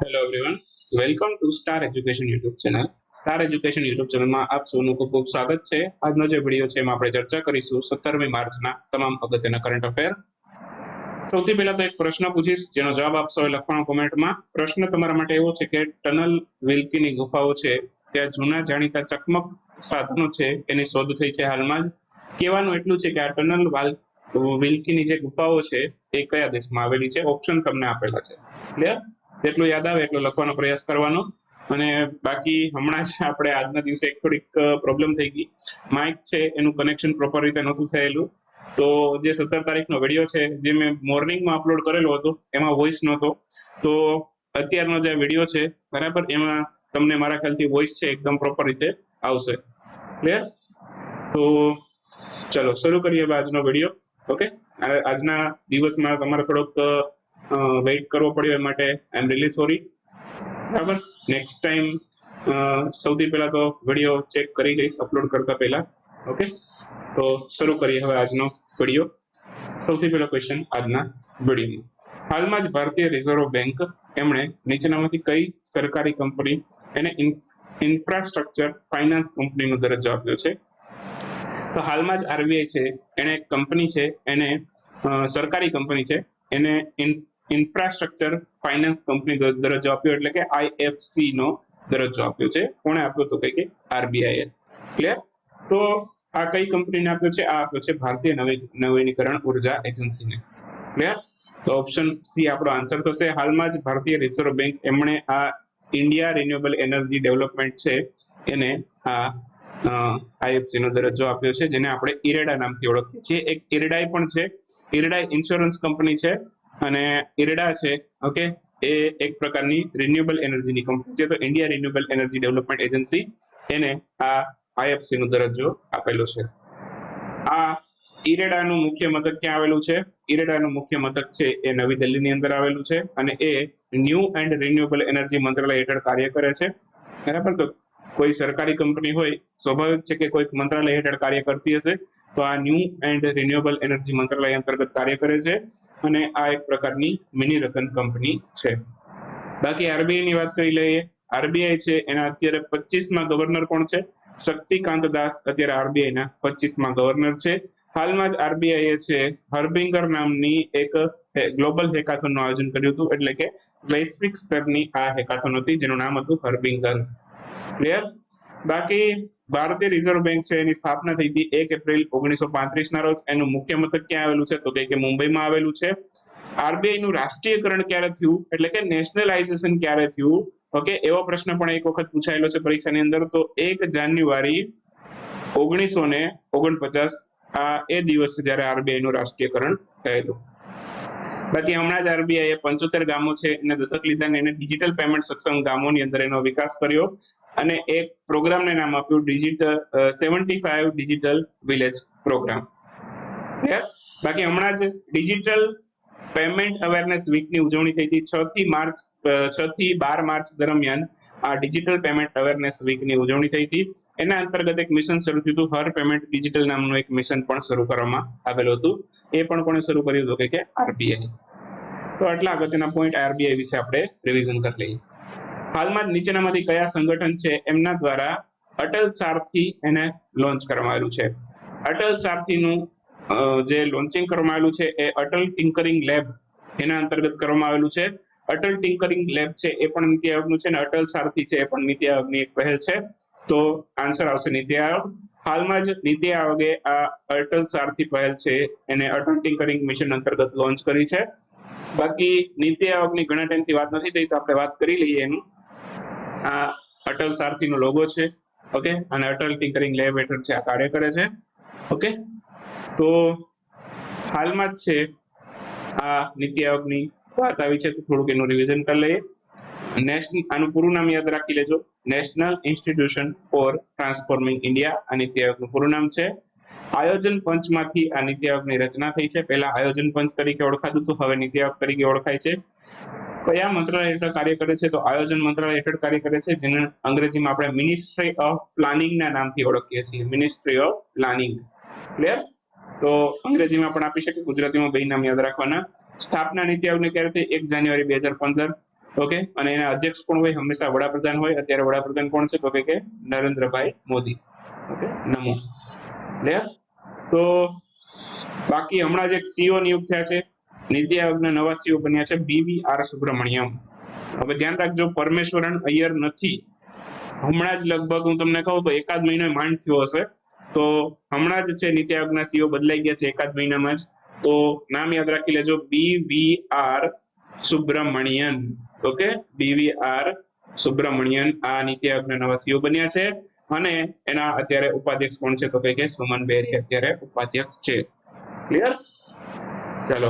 Hello everyone, welcome to star education YouTube channel. Star education YouTube ચેનલમાં આપ સૌનું ખૂબ ખૂબ સ્વાગત છે. આજનો જે વિડીયો છે એમાં આપણે ચર્ચા કરીશું 17મી માર્ચના તમામ અગત્યના કરંટ અફેર. સૌથી પહેલા તો એક પ્રશ્ન પૂછીશ, જેનો જવાબ આપશો એ લખવાનો કોમેન્ટમાં. પ્રશ્ન તમારા માટે એવો છે કે ટનલ વિલ્કીની ગુફાઓ છે ત્યાં જૂના જાણીતા ચકમક સાધનો છે એની શોધ થઈ છે હાલમાં જ. કહેવાનું એટલું છે કે આ ટનલ વિલ્કીની જે ગુફાઓ છે એ કયા દેશમાં આવેલી છે? ઓપ્શન તમને આપેલા છે. ક્લિયર? જેટલું યાદ આવે એટલો લખવાનો પ્રયાસ કરવાનો. અને બાકી હમણાં જ આપણે આજના દિવસે એક થોડીક પ્રોબ્લેમ થઈ ગઈ. માઇક છે એનું કનેક્શન પ્રોપર રીતે નહોતું થયેલું, તો જે 17 તારીખનો વિડીયો છે જે મેં મોર્નિંગમાં અપલોડ કરેલો હતો એમાં વોઇસ નહોતો. તો અત્યારનો જે વિડીયો છે બરાબર, એમાં તમને મારા ખ્યાલથી વોઇસ છે એકદમ પ્રોપર રીતે આવશે. ક્લિયર? તો ચલો શરૂ કરીએ આજનો વિડીયો. ઓકે, આજના દિવસમાં તમારે થોડોક વેઇટ કરવો પડ્યો એ માટે આઈ એમ રિયલી સોરી. બરાબર, નેક્સ્ટ ટાઈમ સૌથી પહેલા તો વિડીયો ચેક કરી લઈશ અપલોડ કરતા પહેલા. ઓકે, તો શરૂ કરીએ હવે આજનો વિડીયો. સૌથી પહેલો ક્વેશ્ચન આજના વિડીયોમાં, હાલમાં જ ભારતીય રિઝર્વ બેંક એમણે નીચેનામાંથી કઈ સરકારી કંપની એને ઇન્ફ્રાસ્ટ્રક્ચર ફાઇનાન્સ કંપનીનો દરજ્જો આપ્યો છે? તો હાલમાં જ આરબીઆઈ છે એને એક કંપની છે એને સરકારી કંપની છે એને ઇન્ફ્રાસ્ટ્રક્ચર ફાઇનાન્સ કંપની દરજ્જો આપ્યો, એટલે કે આઈએફસી નો દરજ્જો આપ્યો છે. કોણે આપ્યો? તો કે આરબીઆઈ. ક્લિયર? તો આ કઈ કંપનીને આપ્યો છે? આ આપ્યો છે ભારતીય નવીનીકરણ ઉર્જા એજન્સીને. ક્લિયર? તો ઓપ્શન સી આપણો આન્સર થશે. હાલમાં જ ભારતીય રિઝર્વ બેંક એમણે આ ઇન્ડિયા રિન્યુએબલ એનર્જી ડેવલપમેન્ટ છે એને આ આઈએફસી નો દરજ્જો આપ્યો છે, જેને આપણે ઇરેડા નામથી ઓળખીએ છીએ. એક ઇરેડાઈ પણ છે, ઇરેડાઈ ઇન્સ્યોરન્સ કંપની છે, અને ઇરેડા છે ઓકે એ એક પ્રકારની રિન્યુએબલ એનર્જીની કંપની છે. તો India renewable energy development agency એને આ આઈએફસી નો દરજ્જો આપેલો છે. આ ઇરેડાનું મુખ્ય મથક ક્યાં આવેલું છે? ઇરેડાનું મુખ્ય મથક છે એ નવી દિલ્હીની અંદર આવેલું છે, અને એ ન્યૂ એન્ડ રિન્યુએબલ એનર્જી મંત્રાલય હેઠળ કાર્ય કરે છે. બરાબર, તો કોઈ સરકારી કંપની હોય, સ્વાભાવિક છે કે કોઈક મંત્રાલય હેઠળ કાર્ય કરતી હશે. તો આ ન્યૂ એન્ડ રિન્યુએબલ એનર્જી મંત્રાલય અંતર્ગત કાર્ય કરે છે, અને આ એક પ્રકારની મિની રતન કંપની છે. બાકી આરબીઆઈ ની વાત કરી લઈએ. આરબીઆઈ છે એના અત્યારે 25મા ગવર્નર કોણ છે? શક્તિકાંત દાસ અત્યારે આરબીઆઈ ના 25મા ગવર્નર છે. હાલમાં જ આરબીઆઈ છે હર્બિંગર નામની એક ગ્લોબલ હેકાથોન નું આયોજન કર્યું હતું, એટલે કે વૈશ્વિક સ્તરની આ હેકાથોન હતી જેનું નામ હતું હર્બિંગર. ક્લિયર? બાકી ભારતીય રિઝર્વ બેંક છે એની સ્થાપના થઈ હતી 1 એપ્રિલ 1935 ના રોજ. એનું મુખ્ય મથક ક્યાં આવેલું છે? તો કે મુંબઈમાં આવેલું છે. આરબીઆઈ નું રાષ્ટ્રીયકરણ ક્યારે થયું, એટલે કે નેશનલાઇઝેશન ક્યારે થયું? ઓકે, એવો પ્રશ્ન પણ એક વખત પૂછાયેલો છે પરીક્ષાની અંદર. તો 1 જાન્યુઆરી 1949 આ એ દિવસ જ્યારે આરબીઆઈ નું રાષ્ટ્રીયકરણ થયેલું. બાકી હમણાં જ આરબીઆઈ 75 ગામો છે એને દત્તક લીધા અને એને ડિજિટલ પેમેન્ટ સક્ષમ ગામોની અંદર એનો વિકાસ કર્યો, અને એક પ્રોગ્રામને નામ આપ્યું 75 ડિજિટલ વિલેજ પ્રોગ્રામ. બાકી હમણાં જ ડિજિટલ પેમેન્ટ અવેરનેસ વીકની ઉજવણી થઈ હતી 6 થી 12 માર્ચ દરમિયાન. આ ડિજિટલ પેમેન્ટ અવેરનેસ વીકની ઉજવણી થઈ હતી. એના અંતર્ગત એક મિશન શરૂ થયું હતું, હર પેમેન્ટ ડિજિટલ નામનું એક મિશન પણ શરૂ કરવામાં આવેલું હતું. એ પણ કોણે શરૂ કર્યું હતું? કે આરબીઆઈ. તો આટલા અગત્યના પોઈન્ટ આરબીઆઈ વિશે આપણે રિવિઝન કરી લઈએ. હાલમાં જ નીચેનામાંથી કયા સંગઠન છે એમના દ્વારા અટલ સારથી એને લોન્ચ કરવામાં આવ્યું છે? અટલ સારથીનું જે લોન્ચિંગ કરવામાં આવેલું છે એ અટલ ટિંકરિંગ લેબ એના અંતર્ગત કરવામાં આવેલું છે. અટલ ટિંકરિંગ લેબ છે એ પણ નીતિ આયોગનું છે, અને અટલ સારથી છે એ પણ નીતિ આયોગની એક પહેલ છે. તો આન્સર આવશે નીતિ આયોગ. હાલમાં જ નીતિ આયોગે આ અટલ સારથી પહેલ છે એને અટલ ટિંકરિંગ મિશન અંતર્ગત લોન્ચ કરી છે. બાકી નીતિ આયોગની ઘણા ટાઈમથી વાત નથી થઈ, તો આપણે વાત કરી લઈએ એનું. આ અટલ સારથીનો લોગો છે ઓકે, અને અટલ ટિંકરિંગ લેબ હેઠળ છે આ કાર્ય કરે છે. ઓકે, તો હાલમાં જ છે આ નીતિ આયોગની વાત આવી છે, તો થોડુંક એનું રિવિઝન કરી લઈએ. આનું પૂરું નામ યાદ રાખી લેજો, national institution for transforming India આ નીતિ આયોગનું પૂરું નામ છે. આયોજન પંચમાંથી આ નીતિ આયોગની રચના થઈ છે. પહેલા આયોજન પંચ તરીકે ઓળખાતું હતું, હવે નીતિ આયોગ તરીકે ઓળખાય છે. કયા મંત્રાલય હેઠળ કાર્ય કરે છે? તો આયોજન મંત્રાલય હેઠળ કાર્ય કરે છે, જેને અંગ્રેજીમાં આપણે મિનિસ્ટ્રી ઓફ પ્લાનિંગ ના નામથી ઓળખીએ છીએ, મિનિસ્ટ્રી ઓફ પ્લાનિંગ. ક્લિયર? તો અંગ્રેજીમાં પણ આપી શકે, ગુજરાતીમાં બે નામ યાદ રાખવાના. સ્થાપના નીતિ આયોગની ક્યારે થઈ? 1 જાન્યુઆરી 2015. ઓકે, અને એના અધ્યક્ષ કોણ હોય? હંમેશા વડાપ્રધાન હોય. અત્યારે વડાપ્રધાન કોણ છે? તો કે નરેન્દ્રભાઈ મોદી. ઓકે, નમો. ક્લિયર? તો બાકી હમણાં જ એક સીઓ નિયુક્ત થયા છે, નીતિ આયોગના નવા સીઓ બન્યા છે BVR સુબ્રમણ્યમ. હવે ધ્યાન રાખજો, પરમેશ્વરન અય્યર નથી. હમણાં જ લગભગ હું તમને કહું તો એકાદ મહિનો માંડ થયો હશે, તો હમણાં જ છે નીતિ આયોગના સીઓ બદલાઈ ગયા છે એકાદ મહિનામાં જ. તો નામ યાદ રાખી લેજો, BVR Subramanian. Okay, BVR Subramanian આ નીતિ આયોગના નવા સીઓ બન્યા છે, અને એના અત્યારે ઉપાધ્યક્ષ કોણ છે? તો કે સુમન બેરી અત્યારે ઉપાધ્યક્ષ છે. ક્લિયર? ચાલો,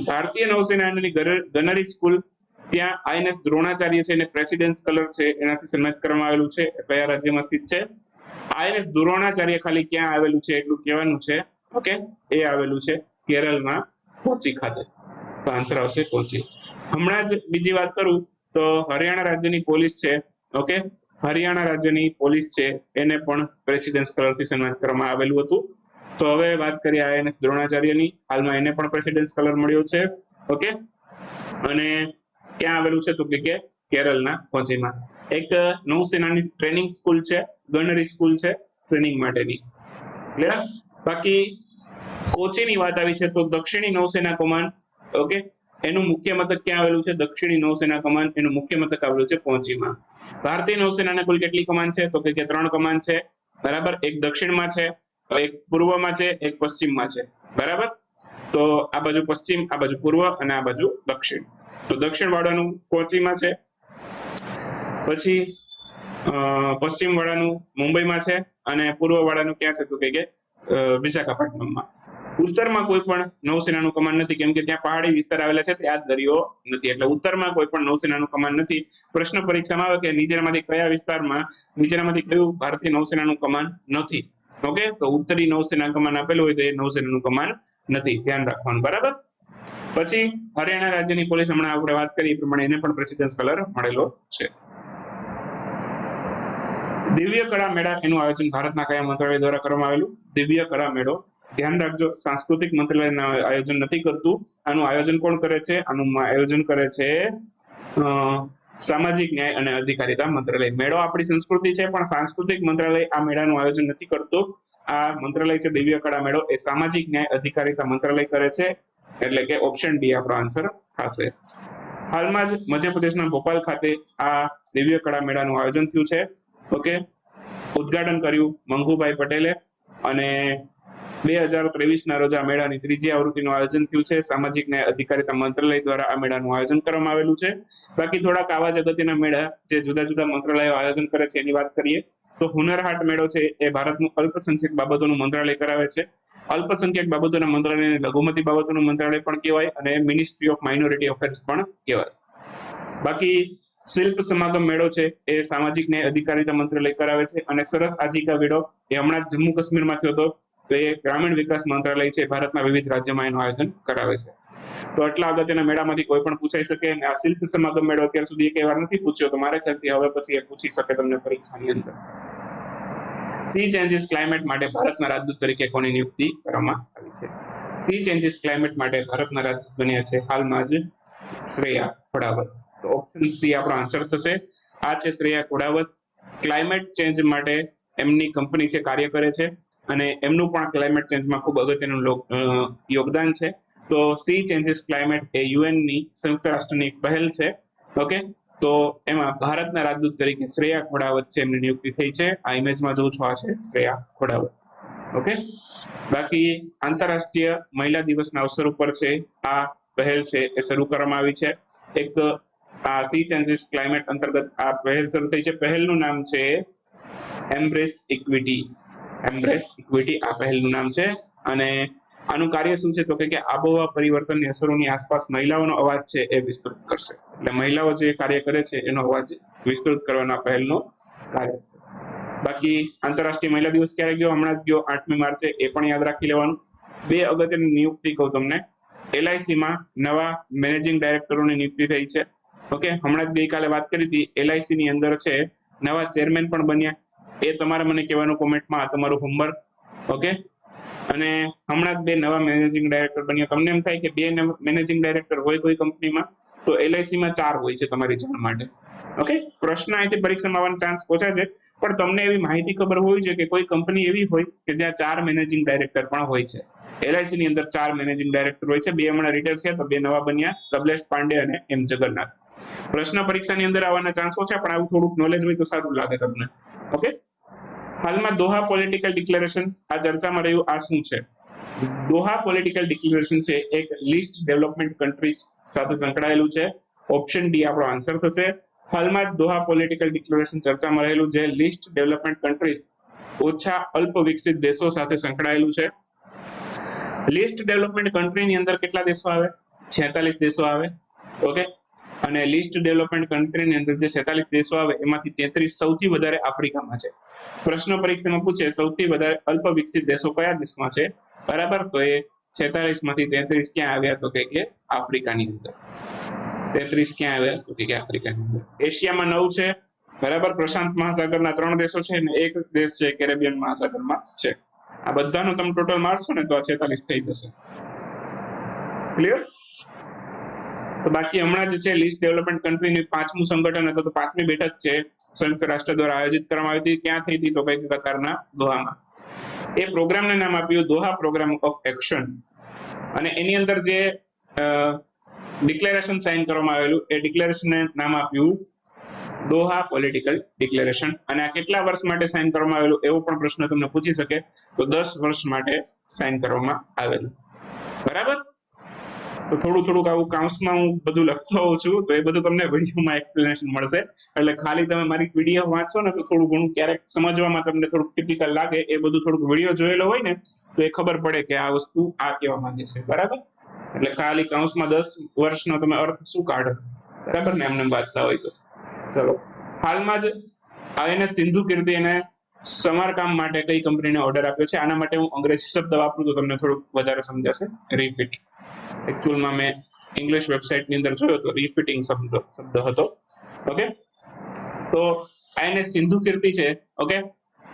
ભારતીય નૌસેનાની ગનરી સ્કૂલ, ત્યાં INS દ્રોણાચાર્ય છે, એને પ્રેસિડેન્સ કલર છે એનાથી સન્માનિત કરવામાં આવેલું છે. કયા રાજ્યમાં સ્થિત છે? INS દ્રોણાચાર્ય ખાલી ક્યાં આવેલું છે એટલું કહેવાનું છે. ઓકે, એ આવેલું છે કેરળમાં કોચી ખાતે. તો આન્સર આવશે કોચી. હમણાં જ બીજી વાત કરું તો હરિયાણા રાજ્યની પોલીસ છે. ઓકે, હરિયાણા રાજ્યની પોલીસ છે, એને પણ પ્રેસિડેન્સ કલરથી સન્માનિત કરવામાં આવેલું હતું. તો હવે વાત કરીએ INS દ્રોણાચાર્યની. હાલમાં એને પણ પ્રેસિડેન્સ કલર મળ્યો છે. ઓકે, અને ક્યાં આવેલું છે? તો કે કેરળના કોચીમાં. એક નૌસેનાની ટ્રેનિંગ સ્કૂલ છે, ગનરી સ્કૂલ છે ટ્રેનિંગ માટેની. ક્લિયર? બાકી કોચીની વાત આવી છે તો દક્ષિણી નૌસેના કમાન્ડ, ઓકે, એનું મુખ્ય મથક ક્યાં આવેલું છે? દક્ષિણી નૌસેના કમાન્ડ, એનું મુખ્ય મથક આવેલું છે કોચીમાં. ભારતીય નૌસેનાને કુલ કેટલી કમાન્ડ છે? તો કે 3 કમાન્ડ છે. બરાબર, એક દક્ષિણમાં છે, એક પૂર્વમાં છે, એક પશ્ચિમમાં છે. બરાબર, તો આ બાજુ પશ્ચિમ, આ બાજુ પૂર્વ, અને આ બાજુ દક્ષિણ. તો દક્ષિણ વાળાનું કોચીમાં છે, પછી પશ્ચિમ વાળાનું મુંબઈમાં છે, અને પૂર્વ વાળાનું ક્યાં છે? તો કે વિશાખાપટ્ટનમમાં. ઉત્તરમાં કોઈ પણ નૌસેનાનું કમાન્ડ નથી, કેમ કે ત્યાં પહાડી વિસ્તાર આવેલા છે, ત્યાં દરિયો નથી, એટલે ઉત્તરમાં કોઈ પણ નૌસેનાનું કમાન્ડ નથી. પ્રશ્ન પરીક્ષામાં આવે કે નીચેનામાંથી કયા વિસ્તારમાં, નીચેનામાંથી કયું ભારતીય નૌસેનાનું કમાન્ડ નથી? ઓકે, તો ઉત્તરી નૌસેના કમાન્ડ આપેલું હોય તો એ નૌસેનાનું કમાન્ડ નથી, ધ્યાન રાખવાનું. બરાબર, પછી હરિયાણા રાજ્યની પોલીસ, હમણાં આપણે વાત કરી એ પ્રમાણે, એને પણ પ્રેસિડેન્સ કલર મળેલો છે. દિવ્ય કળા મેળા, એનું આયોજન ભારતના કયા મંત્રાલય દ્વારા કરવામાં આવેલું? દિવ્ય કળા મેળો, ધ્યાન રાખજો, સાંસ્કૃતિક મંત્રાલય આયોજન નથી કરતું. આનું આયોજન કોણ કરે છે? આનું આયોજન કરે છે સામાજિક ન્યાય અને અધિકારીતા મંત્રાલય. મેળો આપણી સંસ્કૃતિ છે, પણ સાંસ્કૃતિક મંત્રાલય આ મેળાનું આયોજન નથી કરતું. આ મંત્રાલય છે દિવ્ય કળા મેળો, એ સામાજિક ન્યાય અધિકારીતા મંત્રાલય કરે છે, એટલે કે ઓપ્શન ડી આપણો આન્સર થશે. હાલમાં જ મધ્યપ્રદેશના ભોપાલ ખાતે આ દિવ્ય કળા મેળાનું આયોજન થયું છે. ઓકે, ઉદ્ઘાટન કર્યું મંગુભાઈ પટેલે, અને 2023ના રોજ આ મેળાની 3જી આવૃત્તિનું આયોજન થયું છે. સામાજિક ન્યાય અધિકારીતા મંત્રાલય દ્વારા આ મેળાનું આયોજન કરવામાં આવેલું છે. બાકી થોડાક આવા જ અગત્યના મેળા જે જુદા જુદા મંત્રાલયો આયોજન કરે છે એની વાત કરીએ તો હુનર હાટ મેળો છે, એ ભારતનું અલ્પસંખ્યક બાબતોનું મંત્રાલય કરાવે છે. અલ્પસંખ્યક બાબતોના મંત્રાલયને લઘુમતી બાબતોનું મંત્રાલય પણ કહેવાય, અને મિનિસ્ટ્રી ઓફ માઇનોરિટી અફેર્સ પણ કહેવાય. બાકી શિલ્પ સમાગમ મેળો છે, એ સામાજિક ન્યાય અધિકારીતા મંત્રાલય કરાવે છે. અને સરસ આજીકા મેળો, એ હમણાં જમ્મુ કાશ્મીરમાં થયો હતો, તો એ ગ્રામીણ વિકાસ મંત્રાલય છે, ભારતના વિવિધ રાજ્યોમાં એનું આયોજન કરાવે છે. તો આટલા અગત્યના મેળામાંથી કોઈ પણ પૂછાઈ શકે. અને આ શિલ્પ સમાગમ મેળો અત્યાર સુધી એક વાર નથી પૂછ્યો, તો મારા ખ્યાલથી હવે પછી એ પૂછી શકે તમને પરીક્ષાની અંદર. સી ચેન્જીસ ક્લાઇમેટ માટે ભારતના રાજદૂત તરીકે કોની નિયુક્તિ કરવામાં આવી છે? સી ચેન્જીસ ક્લાઇમેટ માટે ભારતના રાજદૂત બન્યા છે હાલમાં જ શ્રેયા ઘોડાવત. તો ઓપ્શન સી આપણો આન્સર થશે. આ છે શ્રેયા ઘોડાવત. ક્લાઇમેટ ચેન્જ માટે એમની કંપની છે, કાર્ય કરે છે, અને એમનું પણ ક્લાઇમેટ ચેન્જમાં ખૂબ અગત્યનું યોગદાન છે. તો સી ચેન્જીસ ક્લાઇમેટ એ યુએનની સંયુક્ત રાષ્ટ્રની પહેલ છે. ઓકે, તો એમાં ભારતના રાજદૂત તરીકે શ્રેયા ઘોડાવત છે, એમની નિયુક્તિ થઈ છે. આ ઇમેજમાં જોઉં છું, આ છે શ્રેયા ઘોડાવત. ઓકે, બાકી આંતરરાષ્ટ્રીય મહિલા દિવસના અવસર ઉપર છે આ પહેલ છે એ શરૂ કરવામાં આવી છે. એક આ સી ચેન્જીસ ક્લાઇમેટ અંતર્ગત આ પહેલ શરૂ થઈ છે. પહેલનું નામ છે એમ્બ્રેસ ઇક્વિટી. એમ્બ્રેસ ઇક્વિટી આ પહેલનું નામ છે. અને આનું કાર્ય શું છે? તો કે આબોહવા પરિવર્તનની અસરોની આસપાસ મહિલાઓનો અવાજ છે એ વિસ્તૃત કરશે. એટલે મહિલાઓ જે કાર્ય કરે છે એનો અવાજ વિસ્તૃત કરવાના પહેલનો કાર્ય છે. બાકી આંતરરાષ્ટ્રીય મહિલા દિવસ ક્યારે ગયો? હમણાં જ ગયો, 8મી માર્ચે. એ પણ યાદ રાખી લેવાનું. 2 અગત્યની નિયુક્તિ કહું તમને. LICમાં નવા મેનેજિંગ ડાયરેક્ટરોની નિયુક્તિ થઈ છે. ઓકે, હમણાં જ ગઈકાલે વાત કરી હતી. LICની અંદર છે નવા ચેરમેન પણ બન્યા. એ તમારે મને કહેવાનું કોમેન્ટમાં, આ તમારું હોમવર્ક. ઓકે, અને હમણાં જ 2 નવા મેનેજિંગ ડાયરેક્ટર બન્યા. તમને એમ થાય કે 2 મેનેજિંગ ડાયરેક્ટર હોય કોઈ કંપનીમાં, તો LIC માં 4 હોય છે તમારી જાણ માટે. ઓકે, પ્રશ્ન અહીંથી પરીક્ષામાં આવવાનો ચાન્સ ઓછા છે, પણ તમને એવી માહિતી ખબર હોવી જોઈએ કે કોઈ કંપની એવી હોય કે જ્યાં 4 મેનેજિંગ ડાયરેક્ટર પણ હોય છે. LIC ની અંદર 4 મેનેજિંગ ડાયરેક્ટર હોય છે. 2 હમણાં રિટાયર થયા તો 2 નવા બન્યા, કબલેશ પાંડે અને M જગન્નાથ. પ્રશ્ન પરીક્ષાની અંદર આવવાના ચાન્સ ઓછા, પણ આવું થોડુંક નોલેજ હોય તો સારું લાગે તમને. ઓકે, હાલમાં દોહા પોલિટિકલ ડિક્લેરેશન આ ચર્ચામાં રહ્યું. આ શું છે? દોહા પોલિટિકલ ડિક્લેરેશન છે એક લિસ્ટ ડેવલપમેન્ટ કન્ટ્રીઝ સાથે સંકળાયેલું છે. ઓપ્શન ડી આપણો આન્સર થશે. હાલમાં જ દોહા પોલિટિકલ ડિક્લેરેશન ચર્ચામાં રહેલું છે લિસ્ટ ડેવલપમેન્ટ કન્ટ્રીઝ ઓછા અલ્પ વિકસિત દેશો સાથે સંકળાયેલું છે. લિસ્ટ ડેવલપમેન્ટ કન્ટ્રીની અંદર કેટલા દેશો આવે? 46 દેશો આવે. ઓકે, અને લિસ્ટ ડેવલપમેન્ટ કન્ટ્રીની અંદર જે 47 દેશો આવે એમાંથી 33 સૌથી વધારે આફ્રિકામાં છે. પ્રશ્ન પરીક્ષામાં પૂછે સૌથી વધારે અલ્પ વિકસિત દેશો કયા દેશમાં છે, બરાબર? તો એ 46 માંથી 33 ક્યાં આવ્યા? તો કે આફ્રિકાની અંદર. 33 ક્યાં આવ્યા? તો કે આફ્રિકાની અંદર. એશિયામાં 9 છે, બરાબર? પ્રશાંત મહાસાગરના 3 દેશો છે અને એક દેશ છે કેરેબિયન મહાસાગરમાં છે. આ બધાનું તમે ટોટલ મારશો ને તો આ 46 થઈ જશે. ક્લિયર? તો બાકી હમણાં જ છે લિસ્ટ ડેવલપમેન્ટ કન્ટ્રીની 5મું સંગઠન હતું, તો 5મી બેઠક છે સંયુક્ત રાષ્ટ્ર દ્વારા આયોજિત કરવામાં આવી હતી. ક્યાં થઈ હતી? તો કઈ કતારના દોહામાં. એ પ્રોગ્રામને નામ આપ્યું દોહા પ્રોગ્રામ ઓફ એક્શન, અને એની અંદર જે ડિક્લેરેશન સાઇન કરવામાં આવેલું એ ડિક્લેરેશનને નામ આપ્યું દોહા પોલિટિકલ ડિક્લેરેશન. અને આ કેટલા વર્ષ માટે સાઇન કરવામાં આવેલું એવો પણ પ્રશ્ન તમને પૂછી શકે, તો 10 વર્ષ માટે સાઇન કરવામાં આવેલું. બરાબર? તો થોડુંક આવું કાઉન્સમાં હું બધું લખતો હોઉં છું, તો એ બધું તમને વિડીયોમાં એક્સપ્લેનેશન મળશે. એટલે ખાલી તમે મારી પીડીએફ વાંચશો ને તો થોડું ઘણું ક્યારેક સમજવામાં તમને થોડુંક ટિપિકલ લાગે. એ બધું થોડુંક વિડીયો જોયેલો હોય ને તો એ ખબર પડે કે આ વસ્તુ આ કહેવા માંગે છે. બરાબર? એટલે ખાલી કાઉન્સમાં 10 વર્ષનો તમે અર્થ શું કાઢો, બરાબર ને, એમને વાંચતા હોય તો. ચલો, હાલમાં જ INS સિંધુ કીર્તિ એને સમારકામ માટે કઈ કંપનીને ઓર્ડર આપ્યો છે? આના માટે હું અંગ્રેજી શબ્દ વાપરું તો તમને થોડુંક વધારે સમજાશે. રિફિટ. એકચ્યુઅલમાં મેં ઇંગ્લિશ વેબસાઇટની અંદર જોયો તો રિફિટિંગ શબ્દ હતો. ઓકે, તો INS સિંધુ કીર્તિ છે, ઓકે,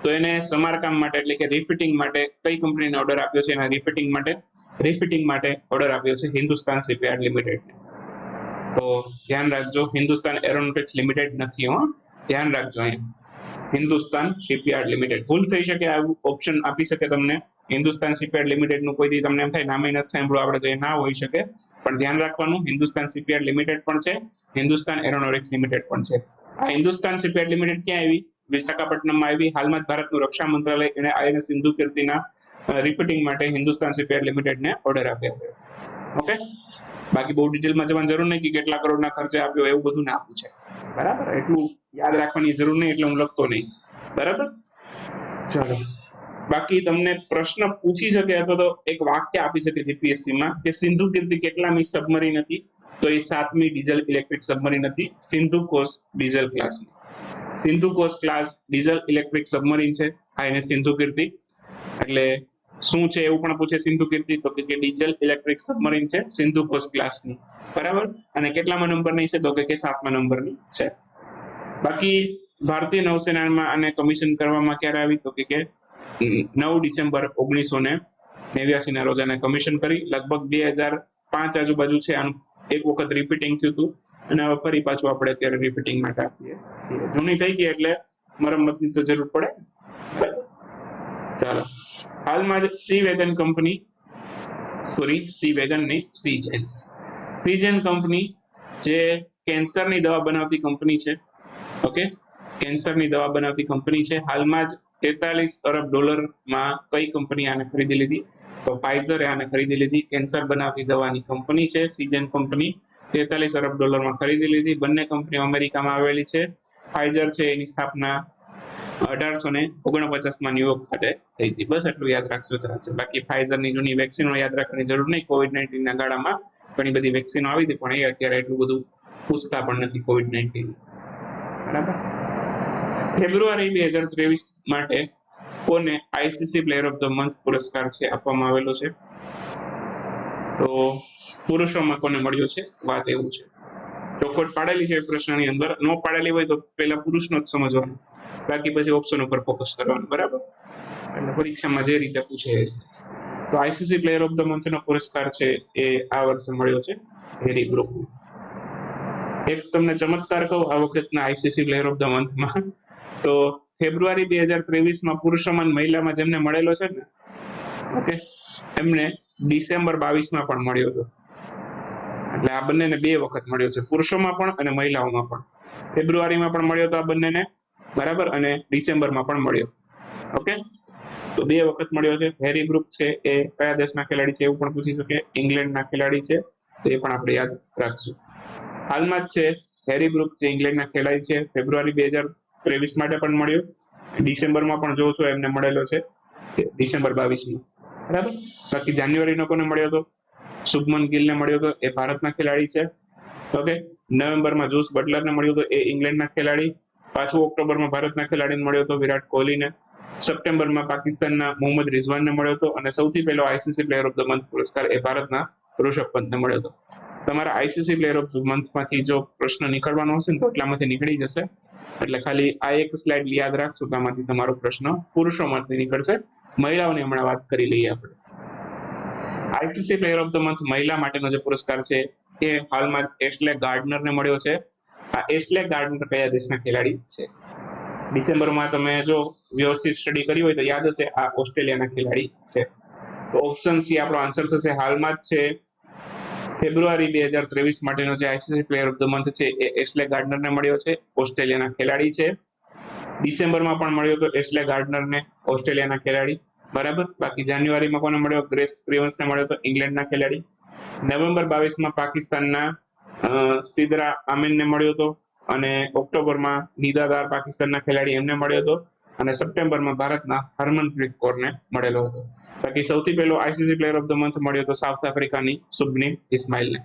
તો એને સમારકામ માટે એટલે કે રિફિટિંગ માટે કઈ કંપનીને ઓર્ડર આપ્યો છે? એના રિફિટિંગ માટે ઓર્ડર આપ્યો છે હિન્દુસ્તાન શિપયાર્ડ લિમિટેડને. તો ધ્યાન રાખજો, હિન્દુસ્તાન એરોનોટિક્સ લિમિટેડ નથી, હો, ધ્યાન રાખજો. અહીંયા હિન્દુસ્તાન શિપયાર્ડ લિમિટેડ. ભૂલ થઈ શકે, આવું ઓપ્શન આપી શકે તમને. હિન્દુસ્તાન શિપયાર્ડ લિમિટેડ નું કોઈ દી તમને એમ થાય નામે નથી સાંભળ્યું આપણે, તો એ ના હોઈ શકે. પણ ધ્યાન રાખવાનું, હિન્દુસ્તાન શિપયાર્ડ લિમિટેડ પણ છે, હિન્દુસ્તાન એરોનોટિક્સ લિમિટેડ પણ છે. આ હિન્દુસ્તાન શિપયાર્ડ લિમિટેડ ક્યાં આવી? વિશાખાપટ્ટનમમાં આવી. હાલમાં જ ભારતનું રક્ષા મંત્રાલય એને INS સિંધુ કીર્તિના રિપીટિંગ માટે હિન્દુસ્તાન શિપયાર્ડ લિમિટેડને ઓર્ડર આપ્યો છે. ઓકે, બાકી બહુ ડિટેલમાં જવાની જરૂર નહીં કે કેટલા કરોડના ખર્ચે આપ્યો, એવું બધું ના પૂછે. બરાબર? એટલું યાદ રાખવાની જરૂર નહીં, એટલે હું લખતો નહીં. બરાબર? ચલો, બાકી તમને પ્રશ્ન પૂછી શકે અથવા તો એક વાક્ય આપી શકે GPSC માં કે સિંધુ કીર્તિ કેટલામી સબમરીન હતી? તો એ 7મી ડીઝલ ઇલેક્ટ્રિક સબમરીન હતી, Sindhu cost diesel class. Sindhu cost class diesel electric submarine છે INS સિંધુ કીર્તિ. એટલે શું છે એવું પણ પૂછે સિંધુ કીર્તિ, તો કે ડીઝલ ઇલેક્ટ્રિક સબમરીન છે સિંધુ કોસ્ટ ક્લાસની. બરાબર? અને કેટલામા નંબરની છે? તો કે 7મા નંબરની છે. બાકી ભારતીય નૌસેનામાં આને કમિશન કરવામાં ક્યારે આવી? તો કે 9 ડિસેમ્બર 1989 ના રોજ આને કમિશન કરી. લગભગ 2005 આજુબાજુ છે આનું એક વખત રિપીટિંગ થયું હતું, અને હવે ફરી પાછું આપણે અત્યારે રિપીટિંગ માટે આપીએ છીએ. જૂની થઈ ગઈ એટલે મરમ્મતની તો જરૂર પડે. ચાલો, હાલમાં જ સી વેગન નહીં, સીજેન કંપની જે કેન્સરની દવા બનાવતી કંપની છે. ઓકે, કેન્સરની દવા બનાવતી કંપની છે. હાલમાં જ $43 અરબ માં કઈ કંપની આને ખરીદી લીધી? તો ફાઇઝરે આને ખરીદી લીધી. કેન્સર બનાવતી દવાની કંપની છે સીજેન કંપની, $43 અરબ માં ખરીદી લીધી. બંને કંપનીઓ અમેરિકામાં આવેલી છે. ફાઇઝર છે એની સ્થાપના 1849માં ન્યુયોર્ક ખાતે થઈ હતી. બસ એટલું યાદ રાખશો ચાલશે. બાકી ફાઇઝરની જૂની વેક્સિનો યાદ રાખવાની જરૂર નહીં. COVID-19 ના ગાળામાં ઘણી બધી વેક્સિનો આવી હતી, પણ એ અત્યારે એટલું બધું પૂછતા પણ નથી COVID-19. બરાબર? ફેબ્રુઆરી 2023 માટે કોને ICC player of the month પુરસ્કાર છે આપવામાં આવેલો છે? તો પુરુષોમાં કોને મળ્યો છે? વાત એવું છે. ચોખવટ પાડેલી છે પ્રશ્નની અંદર. નો પાડેલી હોય તો પહેલા પુરુષનો જ સમજવાનો, બાકી પછી ઓપ્શન ઉપર ફોકસ કરવાનું. બરાબર? એટલે પરીક્ષામાં જે રીતે પૂછે. તો ICC player of the month નો પુરસ્કાર છે એ આ વર્ષે મળ્યો છે હેરી બ્રુકને. એક તમને ચમત્કાર કહું આ વખતના આઈસીસી પ્લેયર ઓફ ધ મંથમાં, તો ફેબ્રુઆરી 2023માં પુરુષ સમાન મહિલામાં જેમને મળેલો છે ને, ઓકે, એમને ડિસેમ્બર 22માં પણ મળ્યો હતો. એટલે આ બંનેને 2 વખત મળ્યો છે, પુરુષોમાં પણ અને મહિલાઓમાં પણ. ફેબ્રુઆરીમાં પણ મળ્યો હતો આ બંનેને, બરાબર, અને ડિસેમ્બરમાં પણ મળ્યો. ઓકે, તો 2 વખત મળ્યો છે. હેરી બ્રુક છે એ કયા દેશના ખેલાડી છે એવું પણ પૂછી શકે, ઇંગ્લેન્ડના ખેલાડી છે, તો એ પણ આપણે યાદ રાખશું. હાલમાં જ છે હેરી બ્રુક જે ઇંગ્લેન્ડના ખેલાડી છે, ફેબ્રુઆરી 2023 માટે પણ મળ્યો, ડિસેમ્બરમાં પણ જો છો એમને મળેલો છે ડિસેમ્બર 22માં, બરાબર. બાકી જાન્યુઆરીનો કોને મળ્યો હતો? શુભમન ગિલને મળ્યો હતો, એ ભારતના ખેલાડી છે. ઓકે, નવેમ્બરમાં જોસ બટલરને મળ્યો હતો, એ ઇંગ્લેન્ડના ખેલાડી. પાછું ઓક્ટોબરમાં ભારતના ખેલાડીને મળ્યો હતો, વિરાટ કોહલીને. સપ્ટેમ્બરમાં પાકિસ્તાનના મોહમ્મદ રિઝવાનને મળ્યો હતો, અને સૌથી પહેલો ICC player of the month પુરસ્કાર એ ભારતના ઋષભ પંતને મળ્યો હતો. તમારા આઈસીસી પ્લેયર ઓફ ધ મંથમાંથી જો પ્રશ્ન નીકળવાનો હશે ને તો એટલામાંથી નીકળી જશે. એટલે ખાલી આ એક સ્લાઇડ યાદ રાખશો તો આમાંથી તમારો પ્રશ્ન પુરુષોમાંથી નીકળશે. મહિલાઓની હમણાં વાત કરી લઈએ આપણે. ICC player of the month મહિલા માટેનો જે પુરસ્કાર છે એ હાલમાં એશ્લે ગાર્ડનરને મળ્યો છે. આ એશ્લે ગાર્ડનર કયા દેશના ખેલાડી છે? ડિસેમ્બરમાં તમે જો વ્યવસ્થિત સ્ટડી કરી હોય તો યાદ હશે, આ ઓસ્ટ્રેલિયાના ખેલાડી છે. તો ઓપ્શન સી આપણો આન્સર થશે. હાલમાં જ છે ફેબ્રુઆરી 2023 માટેનો જે ICC player of the month છે એ એશ્લે ગાર્ડનરને મળ્યો છે, ઓસ્ટ્રેલિયાના ખેલાડી છે. ડિસેમ્બરમાં પણ મળ્યો તો એશ્લે ગાર્ડનરને, ઓસ્ટ્રેલિયાના ખેલાડી, બરાબર. બાકી જાન્યુઆરીમાં કોને મળ્યો? ગ્રેસ સ્ક્રીવન્સને મળ્યો તો, ઇંગ્લેન્ડના ખેલાડી. નવેમ્બર 22માં પાકિસ્તાનના સિદરા આમીનને મળ્યો હતો, અને ઓક્ટોબરમાં નિદાદાર પાકિસ્તાનના ખેલાડી એમને મળ્યો હતો, અને સપ્ટેમ્બરમાં ભારતના હરમનપ્રીત કૌરને મળેલો હતો. બાકી સૌથી પહેલો ICC player of the month મળ્યો હતો સાઉથ આફ્રિકાની શુભનીમ ઇસ્માઇલને,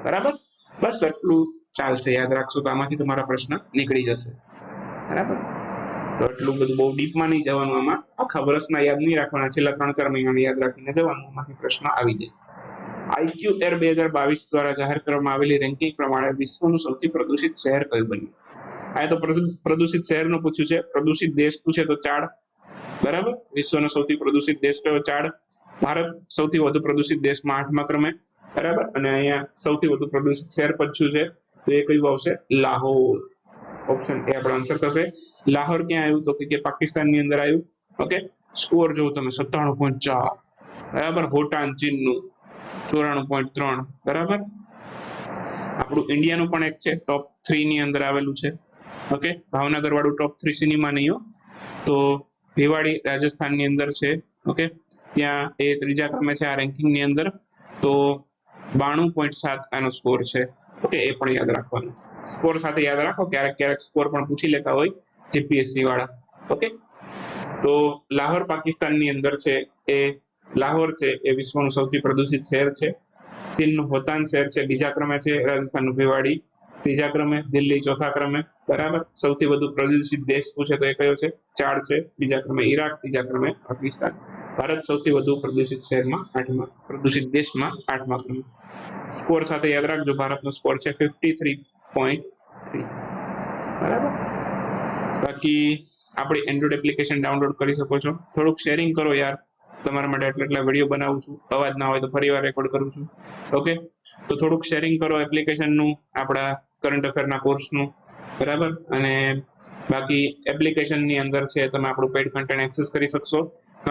બરાબર. બસ એટલું ચાલશે, યાદ રાખશો તો આમાંથી તમારા પ્રશ્ન નીકળી જશે, બરાબર. તો એટલું બધું બહુ ડીપમાં નહીં જવાનું, આમાં આખા વર્ષના યાદ નહીં રાખવાના, છેલ્લા 3-4 મહિનાને યાદ રાખીને જવાનું, આમાંથી પ્રશ્ન આવી જાય. IQ Air 2022 દ્વારા જાહેર કરવામાં આવેલી રેન્કિંગ પ્રમાણે વિશ્વનું સૌથી પ્રદૂષિત શહેર કયું બન્યું? આ તો પ્રદૂષિત શહેરનું પૂછ્યું છે. પ્રદૂષિત દેશ પૂછે તો ચાડ, બરાબર. વિશ્વનો સૌથી પ્રદૂષિત દેશ કયો? ચાડ. ભારત સૌથી વધુ પ્રદૂષિત દેશમાં 8મા ક્રમે, બરાબર. અને અહીંયા સૌથી વધુ પ્રદૂષિત શહેર પૂછ્યું છે તો એ કયું આવશે? લાહોર. ઓપ્શન એ આપણો આન્સર થશે. લાહોર ક્યાં આવ્યું? તો કે પાકિસ્તાનની અંદર આવ્યું. ઓકે, સ્કોર જો તમે 97.4, બરાબર. હોટાન ચીનનું 94.3, બરાબર. આપણું ઇન્ડિયાનું પણ એક છે, ટોપ 3 ની અંદર આવેલું છે. ઓકે, ભાવનગર વાળું ટોપ 3 સિનેમા નહીં હો, તો ભેવાડી રાજસ્થાનની અંદર છે. ઓકે, ત્યાં એ 3જા ક્રમે છે આ રેન્કિંગની અંદર, તો 92.7 આનો સ્કોર છે. ઓકે, એ પણ યાદ રાખવાનું. સ્કોર સાથે યાદ રાખો, ક્યારેક ક્યારેક સ્કોર પણ પૂછી લેતા હોય જીપીએસસી વાળા. ઓકે, તો લાહોર પાકિસ્તાનની અંદર છે, એ લાહોર છે એ વિશ્વનું સૌથી પ્રદૂષિત શહેર છે. ચીનનું હોતાન શહેર છે 2જા ક્રમે છે, રાજસ્થાનનું ભેવાડી 3જા ક્રમે, દિલ્હી 4થા ક્રમે, બરાબર. સૌથી વધુ પ્રદૂષિત દેશ પૂછે તો એ કયો છે? ચાડ છે. 2જા ક્રમે ઈરાક, 3જા ક્રમે પાકિસ્તાન. ભારત સૌથી વધુ પ્રદૂષિત શહેરમાં 8મા, પ્રદૂષિત દેશમાં 8મા ક્રમે. સ્કોર સાથે યાદ રાખજો, ભારતનો સ્કોર છે 53.3, બરાબર. બાકી આપણી એન્ડ્રોઇડ એપ્લિકેશન ડાઉનલોડ કરી શકો છો. થોડુંક શેરિંગ કરો યાર, તમારા માટે એટલા વિડીયો બનાવું છું, અવાજ ના હોય તો ફરીવાર રેકોર્ડ કરું છું. ઓકે, તો થોડુંક શેરિંગ કરો એપ્લિકેશનનું, આપણા કરંટ અફેરના કોર્સનું, બરાબર. અને બાકી એપ્લિકેશનની અંદર છે તમે આપણું પેઇડ કન્ટેન્ટ એક્સેસ કરી શકશો.